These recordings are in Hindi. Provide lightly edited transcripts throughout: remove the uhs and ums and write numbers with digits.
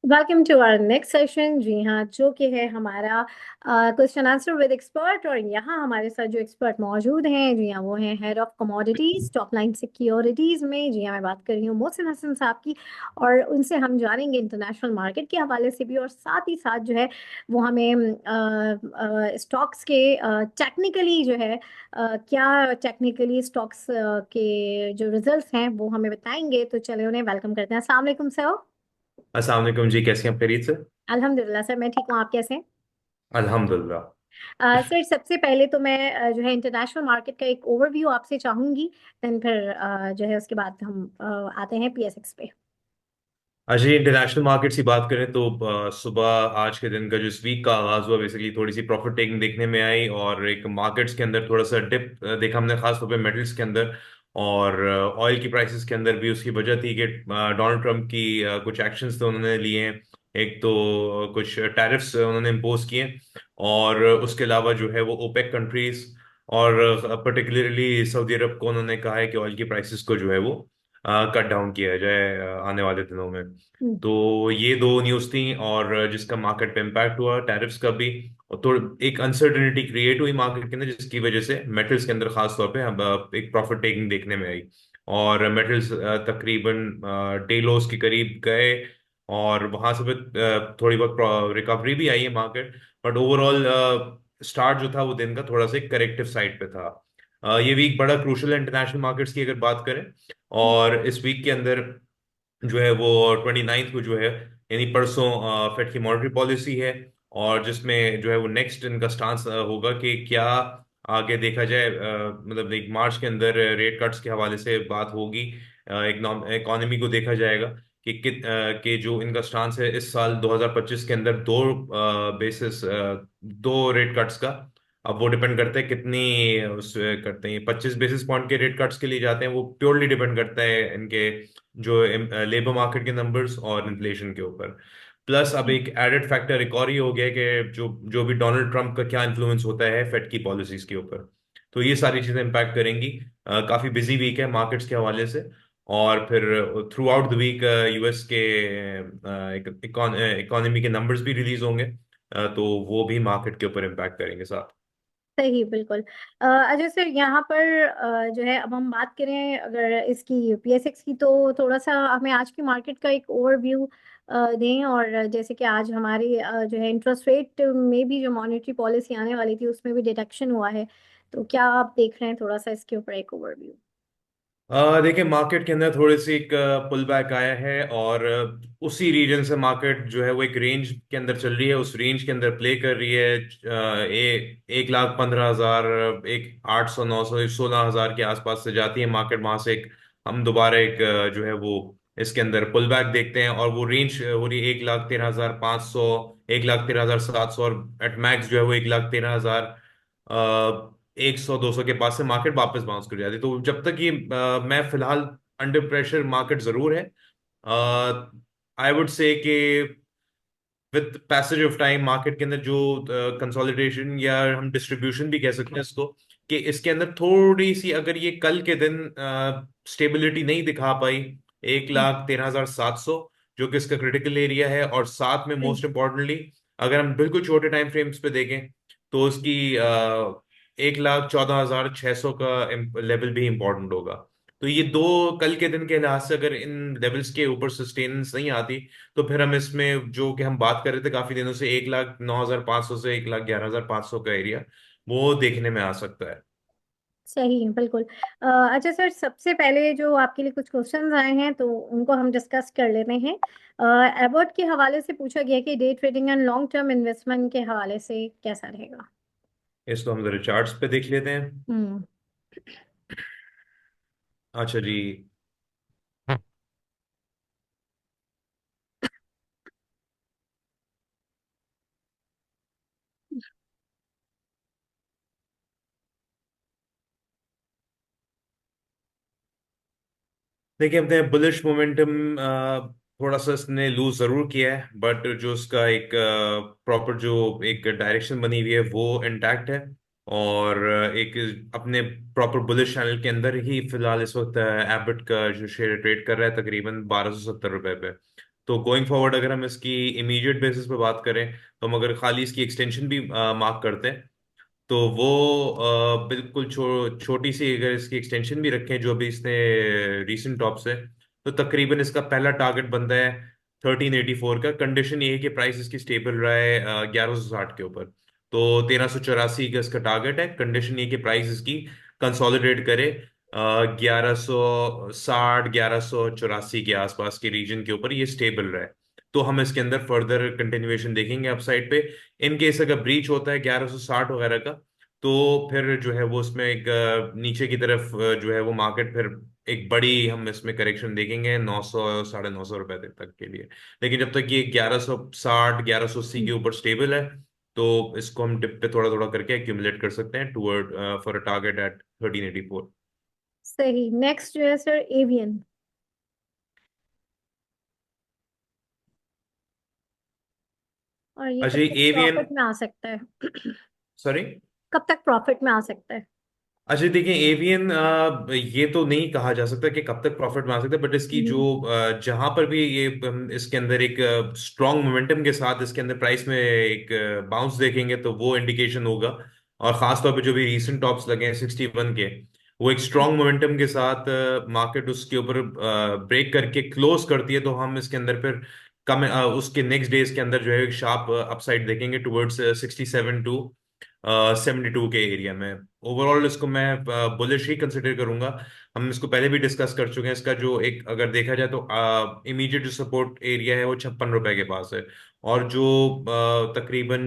Welcome to our next session. जी हाँ, जो कि है हमारा क्वेश्चन आंसर विद एक्सपर्ट। और यहाँ हमारे साथ जो एक्सपर्ट मौजूद हैं, जी हाँ, वो हैं head of commodities top line securities में। जी हाँ, मैं बात कर रही हूँ मोहसिन हसन साहब की। और उनसे हम जानेंगे इंटरनेशनल मार्केट के हवाले से भी, और साथ ही साथ जो है वो हमें स्टॉक्स के टेक्निकली जो है क्या टेक्निकली स्टॉक्स के जो रिजल्ट्स हैं वो हमें बताएंगे। तो चले उन्हें वेलकम करते हैं। अस्सलाम वालेकुम सर। अस्सलाम वालेकुम जी, कैसी हैं आप? खैरियत से? अल्हम्दुलिल्लाह सर, मैं ठीक हूँ। आप कैसे हैं? अल्हम्दुलिल्लाह। सर, सबसे पहले तो मैं जो है इंटरनेशनल मार्केट का एक ओवरव्यू आपसे चाहूंगी। देन फिर जो है उसके बाद हम आते हैं पीएसएक्स पे। अच्छा, इंटरनेशनल मार्केट्स की बात करें तो सुबह आज के दिन का जो इस वीक का आगाज हुआ, बेसिकली थोड़ी सी प्रॉफिट टेकिंग देखने में आई और एक मार्केट्स के अंदर थोड़ा सा डिप देखा हमने, खास तौर पे मेटल्स के अंदर। और ऑयल की प्राइसेस के अंदर भी उसकी वजह थी कि डोनाल्ड ट्रंप की कुछ एक्शंस थे उन्होंने लिए हैं। एक तो कुछ टैरिफ्स उन्होंने इम्पोज किए, और उसके अलावा जो है वो ओपेक कंट्रीज और पर्टिकुलरली सऊदी अरब को उन्होंने कहा है कि ऑयल की प्राइसेस को जो है वो कट डाउन किया जाए आने वाले दिनों में। हम्म। तो ये दो न्यूज़ थी, और जिसका मार्केट पे इम्पैक्ट हुआ टैरिफ्स का भी। और तो एक अनसर्टेनिटी क्रिएट हुई मार्केट के अंदर, जिसकी वजह से मेटल्स के अंदर खास तौर पे हम एक प्रॉफिट टेकिंग देखने में आई। और मेटल्स तकरीबन डे लोस के करीब गए, और वहां से फिर थोड़ी बहुत रिकवरी भी आई है मार्केट। बट ओवरऑल स्टार्ट जो था वो दिन का थोड़ा सा करेक्टिव साइड पे था। ये वीक बड़ा क्रूशल है इंटरनेशनल मार्केट्स की अगर बात करें। और इस वीक के अंदर जो है वो 29 को जो है, यानी परसों, फेड की मॉनेटरी पॉलिसी है। और जिसमें जो है वो नेक्स्ट इनका स्टांस होगा कि क्या आगे देखा जाए। मतलब एक मार्च के अंदर रेट कट्स के हवाले से बात होगी। इकोनॉमी को देखा जाएगा कि जो इनका स्टांस है इस साल 2025 के अंदर दो बेसिस, दो रेट कट्स का। अब वो डिपेंड करता है कितनी उस करते हैं। 25 बेसिस पॉइंट के रेट कट्स के लिए जाते हैं, वो प्योरली डिपेंड करता है इनके जो लेबर मार्केट के नंबर्स और इन्फ्लेशन के ऊपर। प्लस अब एक एडेड फैक्टर एक और ही हो गया है कि जो जो भी डोनाल्ड ट्रंप का क्या इन्फ्लुएंस होता है फेड की पॉलिसीज के ऊपर। तो ये सारी चीजें इम्पैक्ट करेंगी। काफी बिजी वीक है मार्केट्स के हवाले से। और फिर throughout the week US के इकोनॉमी के नंबर्स भी रिलीज होंगे। तो वो भी मार्केट के ऊपर इम्पैक्ट करेंगे साथ। सही, बिल्कुल। अजय सर, यहाँ पर जो है अब हम बात करें अगर इसकी पीएसएक्स की, तो थोड़ा सा हमें आज की मार्केट का एक ओवरव्यू दें। और जैसे कि आज हमारी जो है इंटरेस्ट रेट में भी जो मॉनेटरी पॉलिसी आने वाली थी उसमें भी डिडक्शन हुआ है। तो क्या आप देख रहे हैं थोड़ा सा इसके ऊपर एक ओवरव्यू? देखिए, मार्केट के अंदर थोड़ी सी एक पुल बैक आया है, और उसी रीजन से मार्केट जो है वो एक रेंज के अंदर चल रही है, उस रेंज के अंदर प्ले कर रही है। 1,15,000, एक 800, 900, 16,000 के आसपास से जाती है मार्केट। वहां से एक हम दोबारा एक जो है वो इसके अंदर पुल बैक देखते हैं, और वो रेंज हो रही है 1,13,500, 1,13,700, और एट मैक्स जो है वो 1,13,000 100, 200 के पास से मार्केट वापस बाउंस कर जाती है। तो जब तक ये मैं फिलहाल अंडर प्रेशर मार्केट जरूर है। आई वुड से कि with passage of time market के अंदर जो कंसोलिडेशन, या हम डिस्ट्रीब्यूशन भी कह सकते हैं इसको, कि इसके अंदर थोड़ी सी अगर ये कल के दिन स्टेबिलिटी नहीं दिखा पाई, 1,13,700 जो कि इसका क्रिटिकल एरिया है, और साथ में मोस्ट इम्पोर्टेंटली अगर हम बिल्कुल छोटे टाइम फ्रेम्स पे देखें तो उसकी 1,14,600 का लेवल भी इंपॉर्टेंट होगा। तो ये दो कल के दिन के लिहाज से अगर इन लेवल्स के ऊपर सस्टेनेंस नहीं आती, तो फिर हम इसमें जो कि हम बात कर रहे थे काफी दिनों से, 1,09,500 से 1,11,500 का एरिया, वो देखने में आ सकता है। सही, बिल्कुल। अच्छा सर, सबसे पहले जो आपके लिए कुछ क्वेश्चंस आए हैं तो उनको हम डिस्कस कर लेते हैं। एबॉट के हवाले से पूछा गया कि day trading and long term investment के हवाले से कैसा रहेगा? इसको हम जरा चार्ट्स पे देख लेते हैं। हम्म। अच्छा जी। देखिए, अपने बुलिश मोमेंटम थोड़ा सा इसने लूज जरूर किया है, बट जो उसका एक प्रॉपर जो एक डायरेक्शन बनी हुई है वो इंटैक्ट है। और एक अपने प्रॉपर बुलिश चैनल के अंदर ही फिलहाल इस वक्त एबट का जो शेयर ट्रेड कर रहा है तकरीबन 1,270 रुपए पे। तो गोइंग फॉरवर्ड अगर हम इसकी इमीडिएट बेसिस पे बात करें, तो हम अगर खाली इसकी एक्सटेंशन भी मार्क करते हैं, तो वो बिल्कुल छोटी सी अगर इसकी एक्सटेंशन भी रखें जो भी इसने रीसेंट टॉप से, तो तकरीबन इसका पहला टारगेट बनता है 1384 का। कंडीशन ये है कि प्राइस इसकी स्टेबल रहा है 1160 के ऊपर। तो 1384 का इसका टारगेट है। कंडीशन ये कि प्राइस इसकी कंसोलिडेट करे 1160 1184 के आसपास के रीजन के ऊपर ये स्टेबल रहा है। तो हम इसके अंदर फर्दर कंटिन्यूएशन देखेंगे अपसाइड पे। इन केस अगर ब्रीच होता है 1160 वगैरह का, तो फिर जो है वो उसमें एक नीचे की तरफ जो है वो मार्केट फिर एक बड़ी हम इसमें करेक्शन देखेंगे 900 950 रुपए तक के लिए। लेकिन जब तक ये 1160 1180 के ऊपर स्टेबल है, तो इसको हम डिप पे थोड़ा थोड़ा करके एक्यूमुलेट कर सकते हैं toward for a target at 1384। सही। नेक्स्ट जो है सर एवियन, और ये कब अजय तक एवियन। प्रॉफिट में आ सकता है? सॉरी। कब तक प्रॉफिट में आ सकता है? अच्छा देखिए, एवियन ये तो नहीं कहा जा सकता कि कब तक प्रॉफिट में आ सकता है, बट इसकी जो हम्म। जहां पर भी ये इसके अंदर एक स्ट्रॉन्ग मोमेंटम के साथ इसके अंदर प्राइस में एक बाउंस देखेंगे, तो वो इंडिकेशन होगा। और खास तौर पे जो भी रीसेंट टॉप्स लगे हैं 61 के, वो एक स्ट्रॉन्ग मोमेंटम के साथ मार्केट उसके ऊपर ब्रेक करके क्लोज करती है, तो हम इसके अंदर फिर कम उसके नेक्स्ट डेज के अंदर जो है एक शार्प अपसाइड देखेंगे टुवर्ड्स 67 टू 72 के एरिया में। ओवरऑल इसको मैं बुलिश ही कंसिडर करूंगा। हम इसको पहले भी डिस्कस कर चुके हैं। इसका जो एक अगर देखा जाए तो इमीडिएट जो सपोर्ट एरिया है वो 56 रुपए के पास है। और जो तकरीबन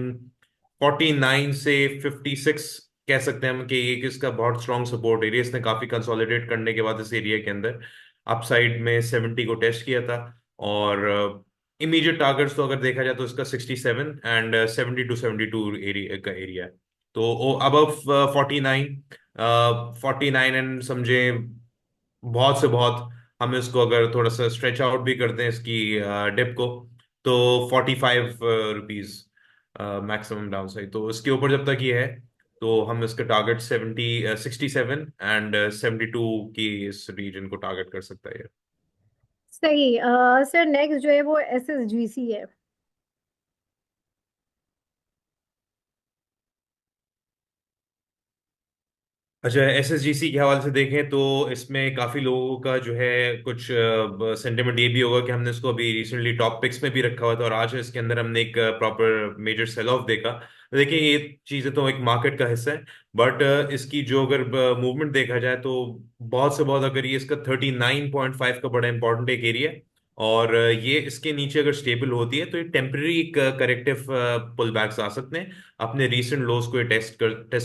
49 से 56 कह सकते हैं हम कि एक इसका बहुत स्ट्रॉन्ग सपोर्ट एरिया, इसने काफी कंसोलिडेट करने के बाद इस एरिया के अंदर अपसाइड में 70 को टेस्ट किया था। और इमीडिएट टारगेट्स तो अगर देखा जाए तो इसका 67 एंड 70 टू 72 एरिया का एरिया है। तो अब 49, 49 एंड समझे बहुत से बहुत, हम इसको अगर थोड़ा सा स्ट्रेच आउट भी करते हैं इसकी डिप को, तो 45 रुपीज मैक्सिमम डाउन साइड। तो इसके ऊपर जब तक ये है, तो हम इसका टारगेट 67 एंड 72 की इस रीजन को टारगेट कर सकता है। सही। सर नेक्स्ट जो है वो SSGC है। अच्छा, एसएसजीसी के हवाले से देखें तो इसमें काफी लोगों का जो है कुछ सेंटिमेंट ये भी होगा कि हमने इसको अभी रिसेंटली टॉप पिक्स में भी रखा हुआ था, और आज इसके अंदर हमने एक प्रॉपर मेजर सेल ऑफ देखा। देखिए, ये चीजें तो एक मार्केट का हिस्सा है, बट इसकी जो अगर मूवमेंट देखा जाए तो बहुत से बहुत, अगर ये इसका 39.5 का बड़ा इंपॉर्टेंट एक एरिया है, और ये इसके नीचे अगर स्टेबल होती है तो ये टेम्पररी करेक्टिव पुल बैक्स आ सकते हैं। अपने रीसेंट लोज को ये टेस्ट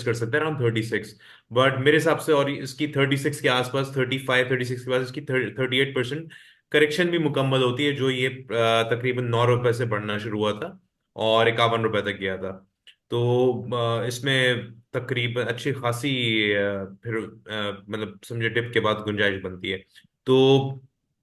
कर सकते हैं अराउंड 36। बट मेरे हिसाब से, और इसकी 36 के आसपास, 35 36 के पास इसकी 38% करेक्शन भी मुकम्मल होती है, जो ये तकरीबन 9 रुपए से बढ़ना शुरू हुआ था और 51 रुपए तक गया था। तो इसमें तकरीबन अच्छी खासी फिर मतलब समझे डिप के बाद गुंजाइश बनती है। तो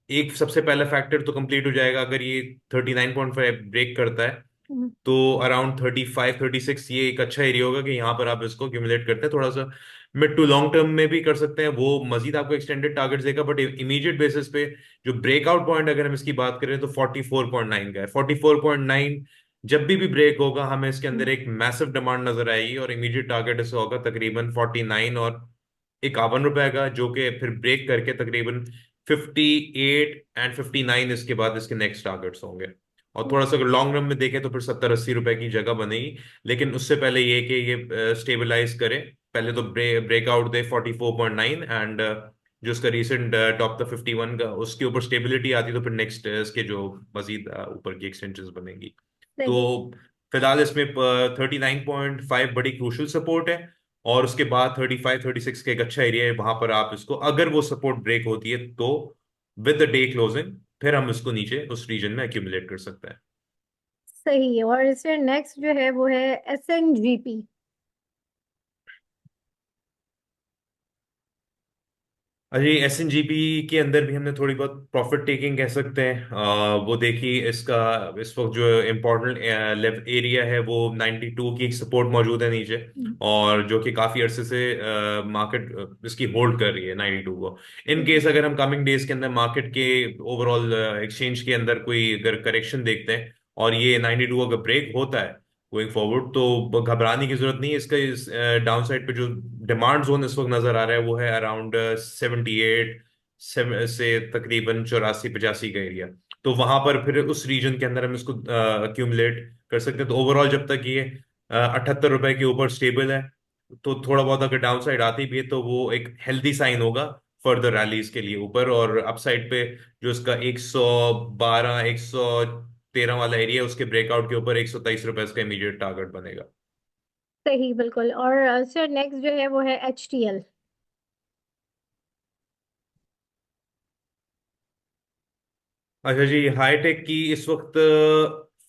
एक सबसे पहला फैक्टर तो कंप्लीट हो जाएगा अगर ये 39.5 ब्रेक करता है, हम्म। तो अराउंड 35 36 ये एक अच्छा एरिया होगा कि यहाँ पर आप इसको एक्यूमुलेट करते हैं। थोड़ा सा मिड टू लॉन्ग टर्म में भी कर सकते हैं, वो मजीद आपको एक्सटेंडेड टारगेट देगा, बट इमीडिएट बेसिस पे जो ब्रेकआउट पॉइंट अगर हम इसकी बात करें तो 44.9 का है। 44.9 जब भी ब्रेक होगा, हमें इसके अंदर एक मैसिव डिमांड नजर आएगी, और इमीडिएट टारगेट इसका होगा तकरीबन 49 और 51 रुपए का, जो कि फिर ब्रेक करके तकरीबन 58 एंड 59 इसके बाद इसके नेक्स्ट टारगेट्स होंगे। और थोड़ा सा अगर लॉन्ग रन में देखें तो फिर 70 80 रुपए की जगह बनेगी। लेकिन उससे पहले ये कि ये स्टेबलाइज करे, पहले तो ब्रेकआउट दे 44.9, एंड जो उसका रीसेंट टॉप था 51 का, उसके ऊपर स्टेबिलिटी आती तो फिर नेक्स्ट इसके जो मजीद ऊपर की एक्सटेंशन बनेगी। तो सही। फिलहाल इसमें 39.5 बड़ी क्रूशल सपोर्ट है, और उसके बाद 35 36 का एक अच्छा एरिया है। वहां पर आप इसको, अगर वो सपोर्ट ब्रेक होती है, तो विद द डे क्लोजिंग फिर हम इसको नीचे उस रीजन में एक्यूमुलेट कर सकते हैं। सही। और इससे नेक्स्ट जो है वो है SNGP। अजी SNGP के अंदर भी हमने थोड़ी बहुत प्रॉफिट टेकिंग कह सकते हैं। वो देखी इसका इस वक्त जो इम्पोर्टेंट लेवल एरिया है वो 92 की एक सपोर्ट मौजूद है नीचे, और जो कि काफी अरसे से मार्केट इसकी होल्ड कर रही है 92 को। इन केस अगर हम कमिंग डेज के अंदर मार्केट के ओवरऑल एक्सचेंज के अंदर कोई अगर करेक्शन देखते हैं और ये 92 अगर ब्रेक होता है गोइंग फॉरवर्ड, तो घबराने की जरूरत नहीं है। इसका इस डाउन साइड पे जो डिमांड जोन इस वक्त नजर आ रहा है वो है अराउंड 78 से तकरीबन 84-85 का एरिया। तो वहां पर फिर उस रीजन के अंदर हम इसको अक्यूमुलेट कर सकते हैं। तो ओवरऑल जब तक ये 78 रुपए के ऊपर स्टेबल है, तो थोड़ा बहुत अगर डाउन साइड आती भी है तो वो एक हेल्दी साइन होगा फर्दर रैलीज के लिए ऊपर। और अपसाइड पे जो इसका 112 113 वाला एरिया है उसके ब्रेकआउट के ऊपर 123 रुपए इसका इमीडिएट टारगेट बनेगा। सही, बिल्कुल। और सर नेक्स्ट जो है वो है HTL। अच्छा जी, हाईटेक की इस वक्त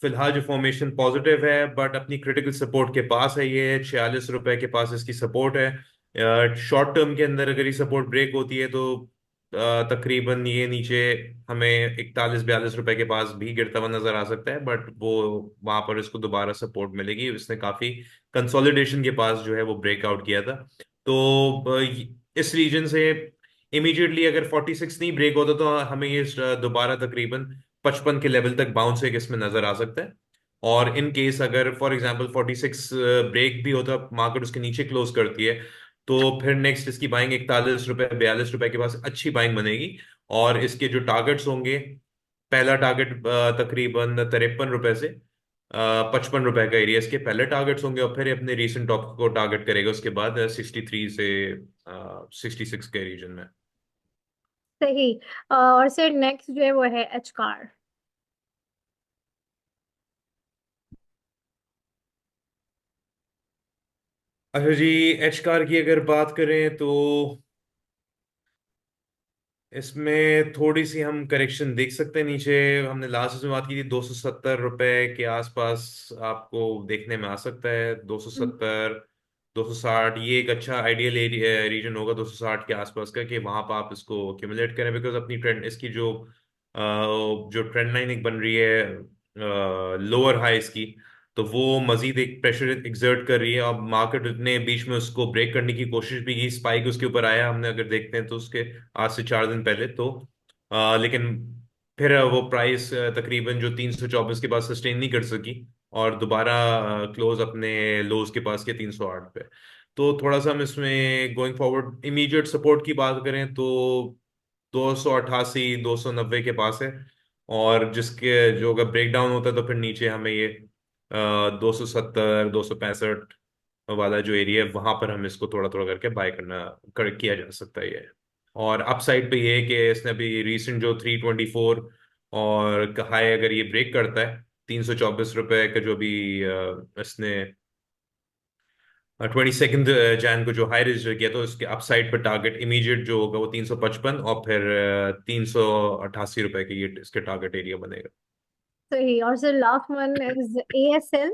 फिलहाल जो फॉर्मेशन पॉजिटिव है, बट अपनी क्रिटिकल सपोर्ट के पास है। ये 46 रुपए के पास इसकी सपोर्ट है। शॉर्ट टर्म के अंदर अगर ये सपोर्ट ब्रेक होती है तो तकरीबन ये नीचे हमें 41-42 रुपए के पास भी गिरता हुआ नजर आ सकता है, बट वो वहां पर इसको दोबारा सपोर्ट मिलेगी। इसने काफी कंसोलिडेशन के पास जो है वो ब्रेकआउट किया था। तो इस रीजन से इमीडिएटली अगर 46 नहीं ब्रेक होता तो हमें ये दोबारा तकरीबन 55 के लेवल तक बाउंस एक इसमें नजर आ सकता है। और इन केस अगर फॉर एग्जांपल 46 ब्रेक भी होता, मार्केट उसके नीचे क्लोज करती है, तो फिर नेक्स्ट इसकी बाइंग 41 रुपए 42 रुपए के पास अच्छी बाइंग बनेगी। और इसके जो टारगेट्स होंगे, पहला टारगेट तकरीबन 53 रुपए से 55 रुपए का एरिया इसके पहले टारगेट्स होंगे, और फिर अपने रीसेंट टॉप को टारगेट करेगा उसके बाद 63 से 66 के रीजन में। सही। और सर नेक्स्ट जो है वो है HCAR। अच्छा जी, एच कार की अगर बात करें तो इसमें थोड़ी सी हम करेक्शन देख सकते हैं नीचे। हमने लास्ट में बात की थी 270 रुपए के आसपास आपको देखने में आ सकता है। 270 260 ये एक अच्छा आइडियल एरिया रीजन होगा 260 के आसपास का, कि वहां पर आप इसको एक्यूमुलेट करें। बिकॉज अपनी ट्रेंड इसकी जो ट्रेंड लाइन एक बन रही है लोअर हाइस की, तो वो मजीद एक प्रेशर एक्सर्ट कर रही है। अब मार्केट ने बीच में उसको ब्रेक करने की कोशिश भी की, स्पाइक उसके ऊपर आया हमने अगर देखते हैं तो उसके आज से 4 दिन पहले तो लेकिन फिर वो प्राइस तकरीबन जो 324 के पास सस्टेन नहीं कर सकी, और दोबारा क्लोज अपने लोज के पास के 308 पे। तो थोड़ा सा हम इसमें गोइंग फॉरवर्ड इमीडिएट सपोर्ट की बात करें तो 288 290 के पास है। और जिसके जो अगर ब्रेक डाउन होता है तो फिर नीचे हमें ये 270 265 वाला जो एरिया है वहां पर हम इसको थोड़ा थोड़ा करके बाय किया जा सकता है ये। और अपसाइड पे ये है कि इसने अभी रिसेंट जो 324 और हाई अगर ये ब्रेक करता है 324 रुपए का जो भी इसने 22 जैन को जो हाई रजिस्टर किया, तो इसके अपसाइड पर टारगेट इमीडिएट जो होगा वो 355 और फिर 388 रुपए की ये इसके टारगेट एरिया बनेगा। सही। और sir last one is ASL।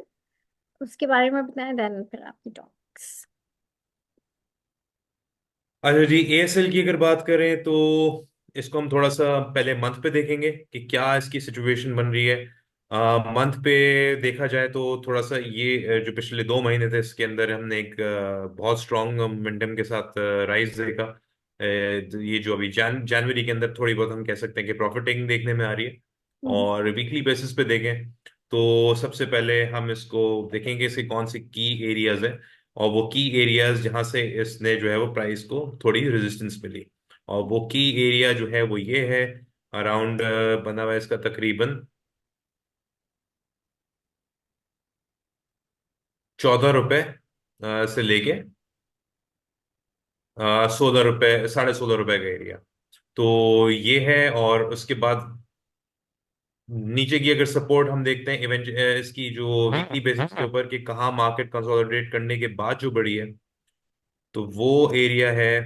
उसके बारे में बताएं, देन फिर आपकी टॉपिक्स। अच्छा जी, एएसएल की अगर बात करें तो इसको हम थोड़ा सा पहले मंथ पे देखेंगे कि क्या इसकी सिचुएशन बन रही है। मंथ पे देखा जाए तो थोड़ा सा ये जो पिछले 2 महीने थे इसके अंदर हमने एक बहुत स्ट्रॉन्ग मोमेंटम के साथ राइज देखा। ये जो अभी जनवरी के अंदर थोड़ी बहुत हम कह सकते हैं कि प्रॉफिट टेकिंग देखने में आ रही है। हम्म। और वीकली बेसिस पे देखें तो सबसे पहले हम इसको देखेंगे इसके कौन से की एरियाज है, और वो की एरियाज जहां से इसने जो है वो प्राइस को थोड़ी रेजिस्टेंस मिली। और वो की एरिया जो है वो ये है अराउंड बना हुआ है इसका तकरीबन 14 रुपए से लेके 16 रुपए 16.5 रुपए का एरिया तो ये है। और उसके बाद नीचे की अगर सपोर्ट हम देखते हैं इवेंट इसकी जो वीकली बेसिस के ऊपर कि कहाँ मार्केट कंसोलिडेट करने के बाद जो बढ़ी है, तो वो एरिया है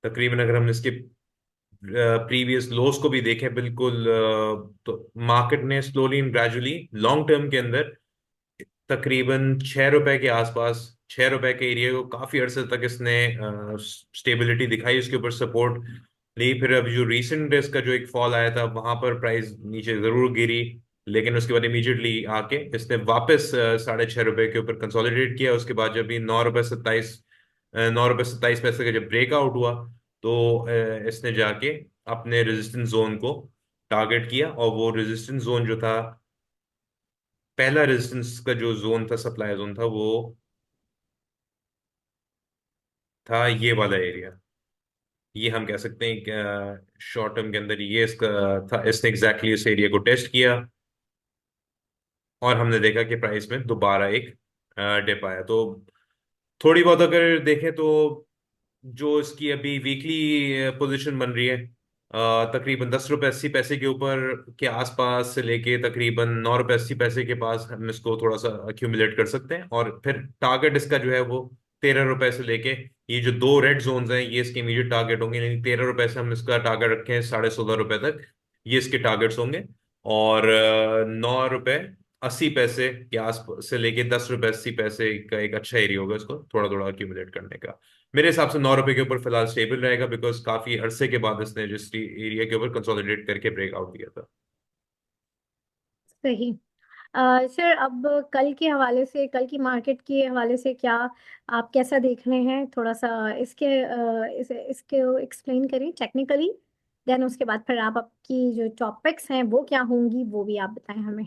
तकरीबन अगर हम इसके प्रीवियस लोस को भी देखें बिल्कुल तो मार्केट ने slowly and gradually long term के अंदर तकरीबन 6 रुपए के आसपास ₹6 के एरिया को काफी अरसे तक इसने स्टेबिलिटी दिखाई, उसके ऊपर सपोर्ट ली। फिर अब जो रिसेंट इसका जो एक फॉल आया था वहां पर प्राइस नीचे जरूर गिरी, लेकिन उसके बाद इमीडिएटली आके इसने वापस ₹6.5 के ऊपर कंसोलिडेट किया। उसके बाद जब ये ₹9.27 का जब ब्रेकआउट हुआ, तो इसने जाके अपने रेजिस्टेंस जोन को टारगेट किया। और वो रेजिस्टेंस जोन जो था, पहला रेजिस्टेंस का जो जोन था, सप्लाई जोन था, वो था ये वाला एरिया। ये हम कह सकते हैं शॉर्ट टर्म के अंदर ये इसका था। इसने एग्जैक्टली इस एरिया को टेस्ट किया और हमने देखा कि प्राइस में दोबारा एक डिप आया। तो थोड़ी बहुत अगर देखें तो जो इसकी अभी वीकली पोजीशन बन रही है, तकरीबन ₹10.80 के ऊपर के आसपास से लेके तकरीबन ₹9.80 के पास हम इसको थोड़ा सा अक्यूमुलेट कर सकते हैं। और फिर टारगेट इसका जो है वो ₹13 से लेके, ये जो दो रेड जोन्स हैं ये इसके इमीडिएट टारगेट होंगे, लेकिन ₹13 से हम इसका टारगेट रखें ₹16.5 तक, ये इसके टारगेट्स होंगे। और ₹9.80 के आस से लेके ₹10.80 का एक अच्छा एरिया होगा इसको थोड़ा थोड़ा अक्यूमुलेट करने का। मेरे हिसाब से ₹9 के ऊपर फिलहाल स्टेबल रहेगा, बिकॉज काफी अरसे के बाद इसने जिस एरिया के ऊपर कंसोलिडेट करके ब्रेकआउट दिया था। सही। सर, अब कल के हवाले से, कल की मार्केट के हवाले से क्या आप कैसा देख रहे हैं? थोड़ा सा इसके एक्सप्लेन करें टेक्निकली। देन उसके बाद फिर आप आपकी जो टॉपिक्स हैं वो क्या होंगी वो भी आप बताएं हमें।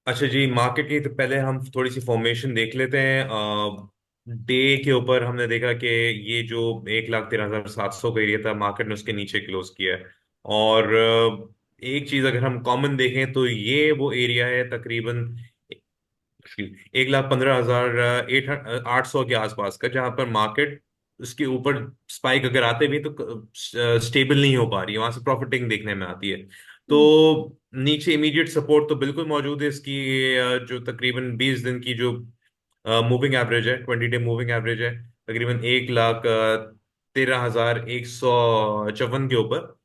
अच्छा जी, मार्केट की तो पहले हम थोड़ी सी फॉर्मेशन देख लेते हैं। डे के ऊपर हमने देखा कि ये जो 1,13,700 का एरिया था, मार्केट ने उसके नीचे क्लोज किया है। और एक चीज अगर हम कॉमन देखें तो ये वो एरिया है तकरीबन 1,15,000 800 के आसपास का, जहां पर मार्केट उसके ऊपर स्पाइक अगर आते भी तो स्टेबल नहीं हो पा रही है, वहां से प्रॉफिटिंग देखने में आती है। तो हम्म। नीचे इमीडिएट सपोर्ट तो बिल्कुल मौजूद है इसकी। जो तकरीबन 20 दिन की जो मूविंग एवरेज है, 20 डे मूविंग एवरेज है, तकरीबन 1,13,154 के ऊपर।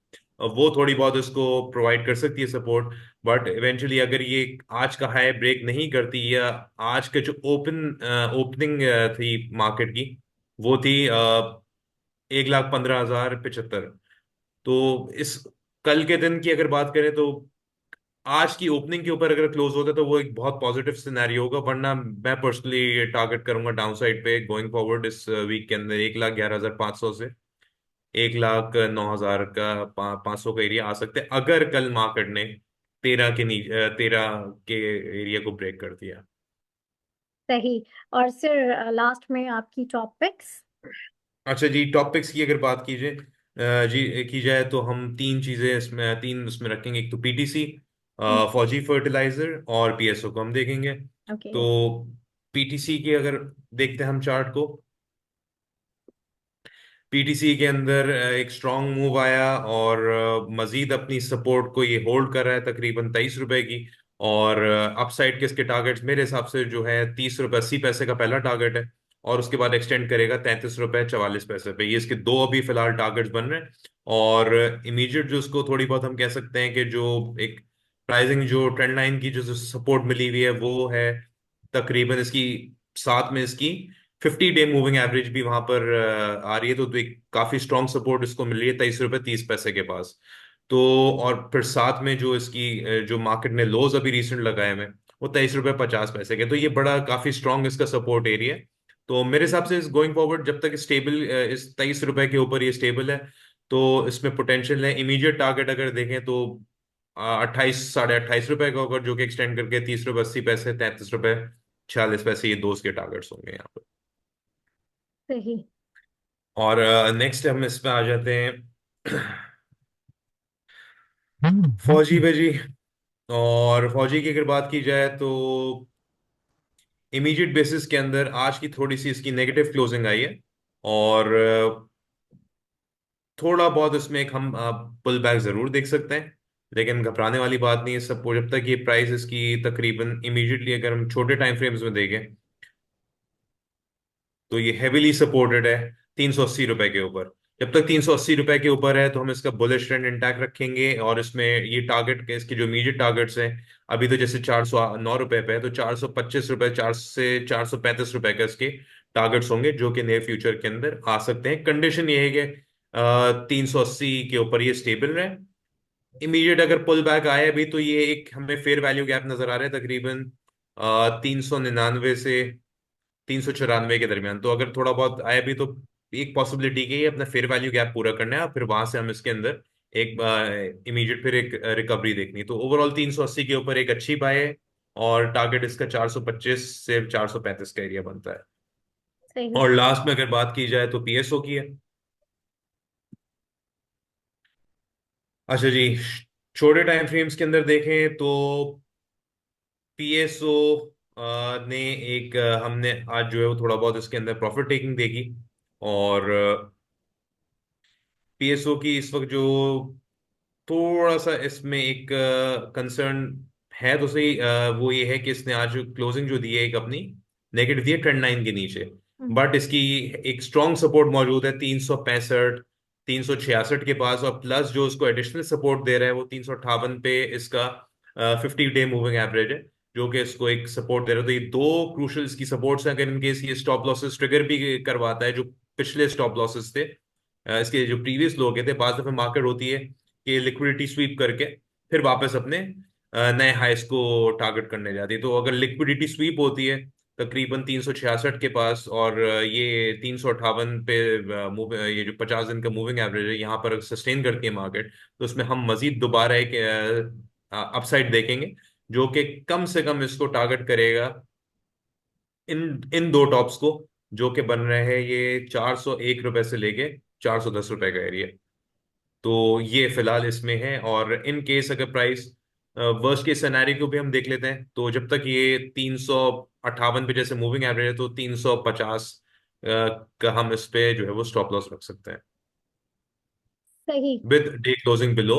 वो थोड़ी बहुत इसको प्रोवाइड कर सकती है सपोर्ट। बट इवेंचुअली अगर ये आज का हाई ब्रेक नहीं करती, या आज के जो ओपनिंग थी मार्केट की, वो थी 1,15,075। तो इस कल के दिन की अगर बात करें तो आज की ओपनिंग के ऊपर अगर क्लोज होता है तो वो एक बहुत पॉजिटिव सिनेरियो होगा। वरना मैं पर्सनली टारगेट करूंगा डाउन साइड पे गोइंग फॉरवर्ड इस वीक के अंदर 1,11,500 से 1,09,000 का 500 का एरिया आ सकते हैं, अगर कल मार्केट ने 13 के एरिया को ब्रेक कर दिया। सही। और सर, लास्ट में आपकी टॉपिक्स। अच्छा जी, टॉपिक्स की अगर बात कीजिए जी की जाए तो हम तीन उसमें रखेंगे। एक तो पीटीसी, फौजी फर्टिलाइजर, और पीएसओ को हम देखेंगे। ओके। तो पीटीसी की अगर देखते हैं हम चार्ट को, पीटीसी के अंदर एक स्ट्रांग मूव आया और मजीद अपनी सपोर्ट को ये होल्ड कर रहा है तकरीबन ₹23 की। और अपसाइड के इसके टारगेट्स मेरे हिसाब से जो है ₹30.80 का पहला टारगेट है, और उसके बाद एक्सटेंड करेगा ₹33.44 पे। ये इसके दो अभी फिलहाल टारगेट्स बन रहे हैं। और इमीडिएट जो उसको थोड़ी बहुत हम कह सकते हैं कि जो एक प्राइसिंग जो ट्रेंड लाइन की जो सपोर्ट मिली हुई है वो है तकरीबन इसकी, साथ में इसकी 50 डे मूविंग एवरेज भी वहां पर आ रही है। तो एक काफी स्ट्रॉन्ग सपोर्ट इसको मिल रही है ₹23.30 के पास। तो और फिर साथ में जो इसकी जो मार्केट ने लोज अभी रिसेंट लगाए हुए हैं वो ₹23.50 के। तो ये बड़ा काफी स्ट्रॉन्ग इसका सपोर्ट एरिया है। तो मेरे हिसाब से इस गोइंग फॉरवर्ड जब तक स्टेबल इस ₹23 के ऊपर ये स्टेबल है, तो इसमें पोटेंशियल है। इमीडिएट टारगेट अगर देखें तो 28 साढ़े 28 रुपए का होगा, जो कि एक्सटेंड करके ₹30.80 ₹33.46 ये दो उसके टारगेट्स होंगे यहाँ पर। सही। और नेक्स्ट हम इसमें आ जाते हैं फौजी पे जी। और फौजी की अगर बात की जाए तो इमीडिएट बेसिस के अंदर आज की थोड़ी सी इसकी नेगेटिव क्लोजिंग आई है। और थोड़ा बहुत इसमें एक हम पुल बैक जरूर देख सकते हैं, लेकिन घबराने वाली बात नहीं है सबको। जब तक ये प्राइस इसकी तकरीबन इमीडिएटली अगर हम छोटे टाइम फ्रेम्स में देखें तो ये हेविली सपोर्टेड है ₹380 के ऊपर। जब तक 380 रुपए के ऊपर है तो हम इसका बुलिश ट्रेंड इंटैक्ट रखेंगे, और इसमें ये टारगेट के इसके जो इमीडिएट टारगेट्स हैं, अभी तो जैसे 409 रुपए पे है, तो 425 रुपए, 435 रुपए का इसके टारगेट्स होंगे जो कि नियर फ्यूचर के अंदर आ सकते हैं। कंडीशन ये है कि 380 के ऊपर ये स्टेबल रहे। इमीडिएट अगर पुल बैक आए अभी, तो ये एक हमें फेयर वैल्यू गैप नजर आ रहा है तकरीबन 399 से 394 के दरमियान। तो अगर थोड़ा बहुत आए भी तो एक पॉसिबिलिटी की ये अपना फेयर वैल्यू गैप पूरा करना है, और फिर वहां से हम इसके अंदर एक इमीडिएट फिर एक रिकवरी देखनी है। तो ओवरऑल 380 के ऊपर एक अच्छी बाय है, और टारगेट इसका 425 से 435 का एरिया बनता है। सही। और लास्ट में अगर बात की जाए तो पीएसओ की है। अच्छा जी, छोटे टाइम फ्रेम्स के अंदर देखें तो पीएसओ ने एक हमने आज जो है वो थोड़ा बहुत इसके अंदर प्रॉफिट टेकिंग देखी। और पीएसओ की इस वक्त जो थोड़ा सा इसमें एक कंसर्न है तो सही, वो ये है कि इसने आज क्लोजिंग जो दी है एक अपनी नेगेटिव दी है ट्रेंड लाइन के नीचे। हम्म। बट इसकी एक स्ट्रॉन्ग सपोर्ट मौजूद है 365, 366 के पास, और प्लस जो उसको एडिशनल सपोर्ट दे रहा है वो 358 पे इसका 50 डे मूविंग एवरेज है, जो कि इसको एक सपोर्ट दे रहा है। तो ये दो क्रूशल की सपोर्ट्स हैं। अगर इनकेस ये स्टॉप लॉसेस ट्रिगर भी करवाता है, जो पिछले स्टॉप लॉसेस थे, इसके जो प्रीवियस लो के थे, बाज दफे मार्केट होती है कि लिक्विडिटी स्वीप करके फिर वापस अपने नए हाइस को टारगेट करने जाती है। तो अगर लिक्विडिटी स्वीप होती है तकरीबन 366 के पास, और ये 358 पे ये जो 50 दिन का मूविंग एवरेज है यहाँ पर सस्टेन करती है मार्केट, तो उसमें हम मजीद दोबारा एक अपसाइड देखेंगे, जो कि कम से कम इसको टारगेट करेगा इन इन दो टॉप्स को, जो कि बन रहे हैं ये 401 रुपए से लेके 410 रुपए का एरिया। तो ये फिलहाल इसमें है। और इन केस अगर प्राइस वर्स्ट केस सिनेरियो को भी हम देख लेते हैं, तो जब तक ये 358 पे जैसे मूविंग एवरेज है, तो 350 का हम इस पे जो है वो स्टॉप लॉस रख सकते हैं सही। With day closing below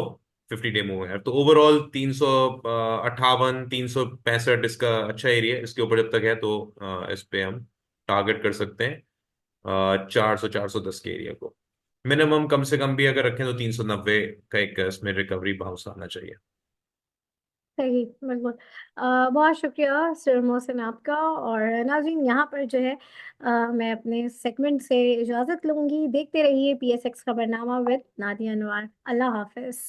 50 day moving average. तो ओवरऑल 358, 365 इसका अच्छा एरिया है। इसके ऊपर जब तक है तो इस पे हम टारगेट कर सकते हैं 400, 410 के एरिया को। मिनिमम कम से कम भी अगर रखें तो 390 का एक इसमें रिकवरी बाउंस आना चाहिए। सही, बिल्कुल। बहुत शुक्रिया सर मोहसिन आपका। और नाज़रीन, यहाँ पर जो है मैं अपने सेगमेंट से इजाज़त लूँगी। देखते रहिए PSX Khabarnama with Nadia Anwar. अल्लाह हाफिज़।